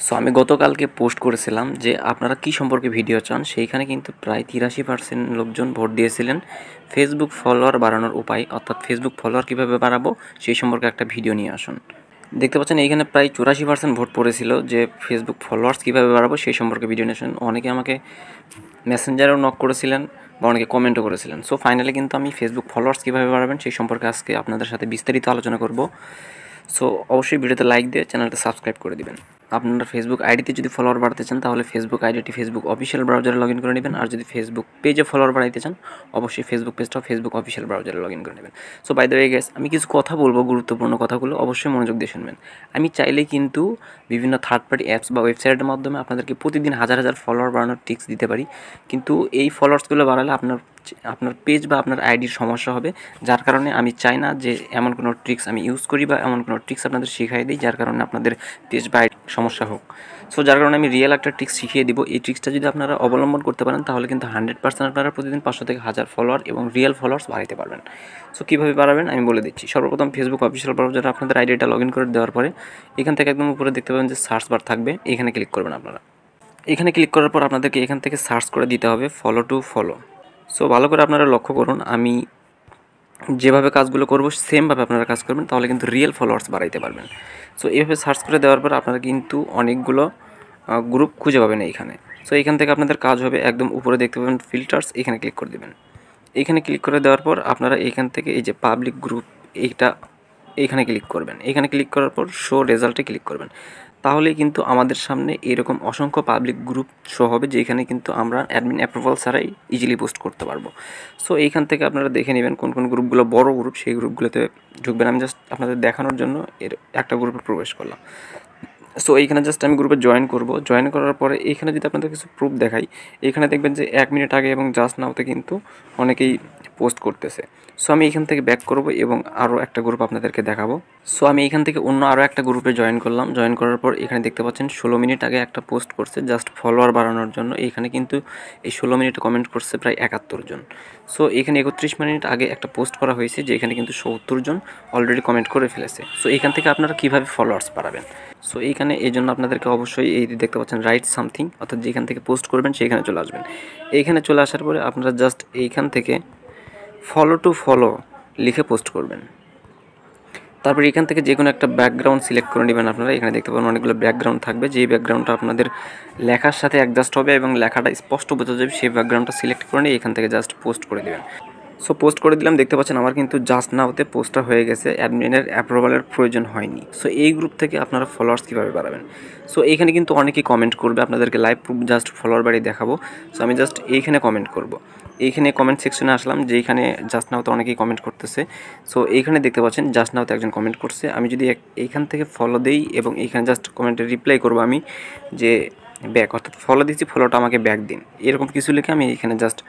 So আমি গতকালকে post করেছিলাম যে আপনারা কী সম্পর্কে ভিডিও চান, সেইখানে কিন্তু প্রায় 83% লোকজন ভোট দিয়েছিলেন ফেসবুক ফলোয়ার বাড়ানোর উপায়, অর্থাৎ ফেসবুক ফলোয়ার কীভাবে বাড়াবো সেই সম্পর্কে একটা ভিডিও নিয়ে আসুন। দেখতে পাচ্ছেন এইখানে প্রায় 84% ভোট পড়েছিল যে ফেসবুক ফলোয়ার্স কীভাবে বাড়াবো সেই সম্পর্কে ভিডিও নিয়ে আসুন। অনেকে আমাকে মেসেঞ্জারেও নক করেছিলেন বা অনেকে কমেন্টও করেছিলেন। সো ফাইনালি কিন্তু আমি ফেসবুক ফলোয়ার্স কীভাবে বাড়াবেন সেই সম্পর্কে আজকে আপনাদের সাথে বিস্তারিত আলোচনা করব। সো অবশ্যই ভিডিওতে লাইক দিয়ে চ্যানেলটা সাবস্ক্রাইব করে দিবেন। আপনারা ফেসবুক আইডিতে যদি ফলোয়ার বাড়াতে চান তাহলে ফেসবুক আইডিটি ফেসবুক অফিসিয়াল ব্রাউজারে লগ ইন করে নেবেন, আর যদি ফেসবুক পেজে ফলোয়ার বাড়াইতে চান অবশ্যই ফেসবুক পেজটাও ফেসবুক অফিসিয়াল ব্রাউজারে লগ ইন করে নেবেন। So by the way guys, আমি কিছু কথা বলবো, গুরুত্বপূর্ণ কথাগুলো অবশ্যই মনোযোগ দিয়ে শুনবেন। আমি চাইলে কিন্তু বিভিন্ন থার্ড পার্টি অ্যাপস বা ওয়েবসাইটের মাধ্যমে আপনাদেরকে প্রতিদিন হাজার হাজার ফলোয়ার বাড়ানোর টিপস দিতে পারি, কিন্তু এই ফলোয়ার্সগুলো বাড়ালে আপনার পেজ বা আপনার আইডির সমস্যা হবে। যার কারণে আমি চাই না যে এমন কোনো ট্রিক্স আমি ইউজ করি বা এমন কোনো ট্রিক্স আপনাদের শিখাই দিই যার কারণে আপনাদের পেজ বা আইডি সমস্যা হোক। সো যার কারণে আমি রিয়েল একটা ট্রিক্স শিখিয়ে দিব। এই ট্রিক্সটা যদি আপনারা অবলম্বন করতে পারেন তাহলে কিন্তু 100% আপনারা প্রতিদিন 500 থেকে 1000 ফলোয়ার এবং রিয়েল ফলোয়ার্স বাড়াইতে পারবেন। সো কীভাবে বাড়াবেন আমি বলে দিচ্ছি। সর্বপ্রথম ফেসবুক অফিসিয়াল ব্রাউজারে আপনাদের আইডিটা লগ ইন করে দেওয়ার পরে এখান থেকে একদম উপরে দেখতে পাবেন যে সার্চ বার থাকবে, এখানে ক্লিক করবেন আপনারা। এখানে ক্লিক করার পর আপনাদেরকে এখান থেকে সার্চ করে দিতে হবে ফলো টু ফলো। সো ভালো করে আপনারা লক্ষ্য করুন, আমি যেভাবে কাজগুলো করব সেমভাবে আপনারা কাজ করবেন, তাহলে কিন্তু রিয়েল ফলোয়ার্স বাড়াইতে পারবেন। সো এইভাবে সার্চ করে দেওয়ার পর আপনারা কিন্তু অনেকগুলো গ্রুপ খুঁজে পাবেন এইখানে। সো এইখান থেকে আপনাদের কাজ হবে একদম উপরে দেখতে পাবেন ফিল্টার্স, এখানে ক্লিক করে দেবেন। এখানে ক্লিক করে দেওয়ার পর আপনারা এইখান থেকে এই যে পাবলিক গ্রুপ এইখানে ক্লিক করবেন। এখানে ক্লিক করার পর শো রেজাল্টে ক্লিক করবেন। তাহলেই কিন্তু আমাদের সামনে এরকম অসংখ্য পাবলিক গ্রুপ শো হবে যেখানে কিন্তু আমরা অ্যাডমিন অ্যাপ্রুভাল ছাড়াই ইজিলি পোস্ট করতে পারবো। সো এইখান থেকে আপনারা দেখে নেবেন কোন কোন গ্রুপগুলো বড় গ্রুপ, সেই গ্রুপগুলোতে ঢুকবেন। আমি জাস্ট আপনাদের দেখানোর জন্য এর একটা গ্রুপে প্রবেশ করলাম। সো এইখানে জাস্ট আমি গ্রুপে জয়েন করব। জয়েন করার পরে এইখানে যদি আপনাদের কিছু প্রুফ দেখাই, এইখানে দেখবেন যে 1 মিনিট আগে এবং জাস্ট নাওতে কিন্তু অনেকেই পোস্ট করতেছে। সো আমি এইখান থেকে ব্যাক করব এবং আরও একটা গ্রুপ আপনাদেরকে দেখাবো। সো আমি এইখান থেকে অন্য আরও একটা গ্রুপে জয়েন করলাম। জয়েন করার পর এখানে দেখতে পাচ্ছেন 16 মিনিট আগে একটা পোস্ট করছে জাস্ট ফলোয়ার বাড়ানোর জন্য। এইখানে কিন্তু এই 16 মিনিটে কমেন্ট করছে প্রায় 71 জন। সো এখানে 31 মিনিট আগে একটা পোস্ট করা হয়েছে যে এখানে কিন্তু 70 জন অলরেডি কমেন্ট করে ফেলেছে। সো এইখান থেকে আপনারা কীভাবে ফলোয়ার্স বাড়াবেন, সো এইখানে এই জন্য আপনাদেরকে অবশ্যই এই দেখতে পাচ্ছেন রাইট সামথিং, অর্থাৎ যেখান থেকে পোস্ট করবেন সেইখানে চলে আসবেন। এইখানে চলে আসার পরে আপনারা জাস্ট এইখান থেকে ফলো টু ফলো লিখে পোস্ট করবেন। তারপর এখান থেকে যে কোনো একটা ব্যাকগ্রাউন্ড সিলেক্ট করে নেবেন। আপনারা এখানে দেখতে পাবেন অনেকগুলো ব্যাকগ্রাউন্ড থাকবে, যেই ব্যাকগ্রাউন্ডটা আপনাদের লেখার সাথে অ্যাডজাস্ট হবে এবং লেখাটা স্পষ্ট বোঝা যাবে, সেই ব্যাকগ্রাউন্ডটা সিলেক্ট করে নিয়ে এখান থেকে জাস্ট পোস্ট করে দেবেন। সো পোস্ট করে দিলাম, দেখতে পাচ্ছেন আমার কিন্তু জাস্ট নাওতে পোস্টটা হয়ে গেছে, অ্যাডমিনের অ্যাপ্রুভালের প্রয়োজন হয়নি। সো এই গ্রুপ থেকে আপনারা ফলোয়ার্স কীভাবে বাড়াবেন, সো এইখানে কিন্তু অনেকেই কমেন্ট করবে, আপনাদেরকে লাইভ প্রুফ জাস্ট ফলোয়ার বাড়িয়ে দেখাবো। সো আমি জাস্ট এইখানে কমেন্ট করব। এইখানে কমেন্ট সেকশনে আসলাম, যেইখানে জাস্ট নাওতে অনেকেই কমেন্ট করতেছে। সো এইখানে দেখতে পাচ্ছেন জাস্ট নাওতে একজন কমেন্ট করছে। আমি যদি এইখান থেকে ফলো দেই এবং এইখানে জাস্ট কমেন্টে রিপ্লাই করব আমি যে ব্যাক, অর্থাৎ ফলো দিচ্ছি, ফলোটা আমাকে ব্যাক দিন, এরকম কিছু লিখে আমি এইখানে জাস্ট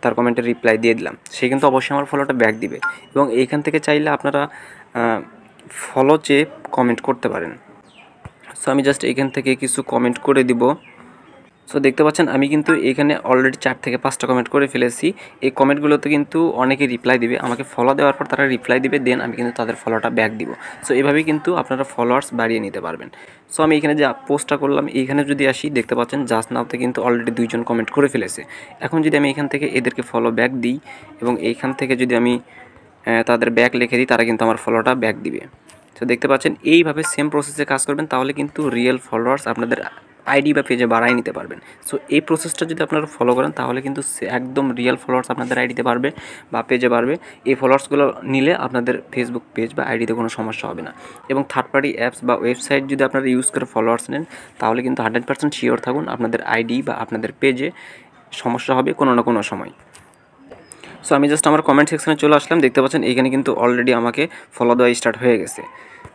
তার কমেন্টের রিপ্লাই দিয়ে দিলাম। সে কিন্তু অবশ্যই আমার ফলোটা ব্যাক দিবে এবং এইখান থেকে চাইলে আপনারা ফলো চেয়ে কমেন্ট করতে পারেন। সো আমি জাস্ট এইখান থেকে কিছু কমেন্ট করে দিব। সো দেখতে পাচ্ছেন আমি কিন্তু এখানে অলরেডি 4 থেকে 5টা কমেন্ট করে ফেলেছি। এই কমেন্টগুলোতে কিন্তু অনেকে রিপ্লাই দিবে, আমাকে ফলো দেওয়ার পর তারা রিপ্লাই দিবে, দেন আমি কিন্তু তাদের ফলোটা ব্যাক দিব। সো এভাবেই কিন্তু আপনারা ফলোয়ার্স বাড়িয়ে নিতে পারবেন। সো আমি এখানে যে পোস্টটা করলাম এইখানে যদি আসি, দেখতে পাচ্ছেন জাস্ট নাওতে কিন্তু অলরেডি 2 জন কমেন্ট করে ফেলেছে। এখন যদি আমি এখান থেকে এদেরকে ফলো ব্যাক দিই এবং এইখান থেকে যদি আমি তাদের ব্যাক লিখে দিই, তারা কিন্তু আমার ফলোটা ব্যাক দিবে। তো দেখতে পাচ্ছেন এইভাবে সেম প্রসেসে কাজ করবেন, তাহলে কিন্তু রিয়েল ফলোয়ার্স আপনাদের আইডি বা পেজে বাড়াই নিতে পারবেন। সো এই প্রসেসটা যদি আপনারা ফলো করেন তাহলে কিন্তু একদম রিয়েল ফলোয়ার্স আপনাদের আইডিতে বাড়বে বা পেজে বাড়বে। এই ফলোয়ার্সগুলো নিলে আপনাদের ফেসবুক পেজ বা আইডিতে কোনো সমস্যা হবে না। এবং থার্ড পার্টি অ্যাপস বা ওয়েবসাইট যদি আপনারা ইউজ করে ফলোয়ার্স নেন তাহলে কিন্তু 100% শিওর থাকুন আপনাদের আইডি বা আপনাদের পেজে সমস্যা হবে কোনো না কোনো সময়। সো আমি জাস্ট আমার কমেন্ট সেকশনে চলে আসলাম, দেখতে পাচ্ছেন এইখানে কিন্তু অলরেডি আমাকে ফলো দেওয়া স্টার্ট হয়ে গেছে।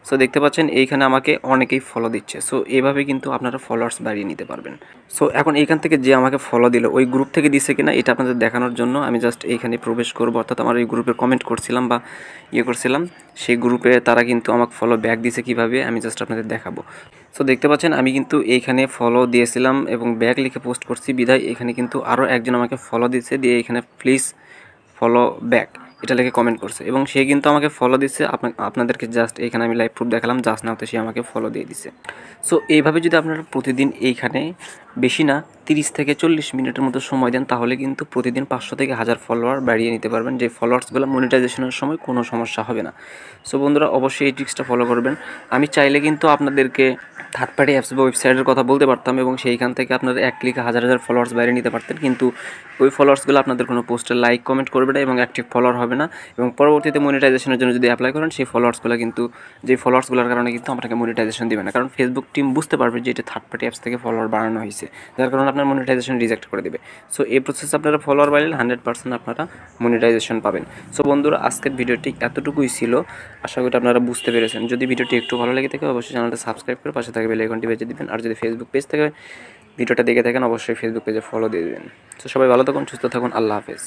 সো দেখতে পাচ্ছেন এইখানে আমাকে অনেকেই ফলো দিচ্ছে। সো এইভাবে কিন্তু আপনারা ফলোয়ার্স বাড়িয়ে নিতে পারবেন। সো এখন এইখান থেকে যে আমাকে ফলো দিল ওই গ্রুপ থেকে দিছে কিনা এটা আপনাদের দেখানোর জন্য আমি জাস্ট এইখানে প্রবেশ করব, অর্থাৎ আমার এই গ্রুপে কমেন্ট করছিলাম বা করছিলাম, সেই গ্রুপে তারা কিন্তু আমাকে ফলো ব্যাক দিছে কীভাবে আমি জাস্ট আপনাদের দেখাবো। সো দেখতে পাচ্ছেন আমি কিন্তু এইখানে ফলো দিয়েছিলাম এবং ব্যাক লিখে পোস্ট করছি বিধায় এখানে কিন্তু আরও একজন আমাকে ফলো দিচ্ছে, দিয়ে এখানে প্লিজ ফলো ব্যাক এটা লিখে কমেন্ট করছে এবং সে কিন্তু আমাকে ফলো দিচ্ছে। আপনাদেরকে জাস্ট এখানে আমি লাইভ প্রুফ দেখালাম, জাস্ট নাওতে সে আমাকে ফলো দিয়ে দিছে। সো এইভাবে যদি আপনারা প্রতিদিন এইখানে বেশি না 30 থেকে 40 মিনিটের মতো সময় দেন, তাহলে কিন্তু প্রতিদিন 500 থেকে 1000 ফলোয়ার বাড়িয়ে নিতে পারবেন, যে ফলোয়ার্সগুলো মনিটাইজেশনের সময় কোনো সমস্যা হবে না। সো বন্ধুরা, অবশ্যই এই ট্রিক্সটা ফলো করবেন। আমি চাইলে কিন্তু আপনাদেরকে থার্ড পার্টি অ্যাপস বা ওয়েবসাইটের কথা বলতে পারতাম এবং সেইখান থেকে আপনারা এক ক্লিকে হাজার হাজার ফলোয়ার্স বাইরে নিতে পারতেন, কিন্তু ওই ফলোয়ার্সগুলো আপনাদের কোনো পোস্টে লাইক কমেন্ট করবে না এবং অ্যাক্টিভ ফলোয়ার হবে না, এবং পরবর্তীতে মনিটাইজেশনের জন্য যদি অ্যাপ্লাই করেন সেই ফলোয়ার্সগুলো কিন্তু, যে ফলোয়ার্সগুলোর কারণে কিন্তু আপনাকে মনিটাইজেশন দেবে না, কারণ ফেসবুক টিম বুঝতে পারবে যে এটা থার্ড পার্টি অ্যাপস থেকে ফলোয়ার বাড়ানো হয়েছে, যার কারণে আপনার মনিটাইজেশন রিজেক্ট করে দেবে। সো এই প্রসেসে আপনারা ফলোয়ার বাড়লে 100% আপনারা মনিটাইজেশন পাবেন। সো বন্ধুরা, আজকের ভিডিওটি এতটুকুই ছিল, আশা করি আপনারা বুঝতে পেরেছেন। যদি ভিডিওটি একটু ভালো লেগে থাকে অবশ্যই চ্যানেলটা সাবস্ক্রাইব করে পাশে থাকা বেল আইকনটি বেজে দিবেন, আর যদি ফেসবুক পেজ থেকে ভিডিওটা দেখে থাকেন অবশ্যই ফেসবুক পেজে ফলো দিয়ে দেবেন। তো সবাই ভালো থাকুন, সুস্থ থাকুন, আল্লাহ হাফেজ।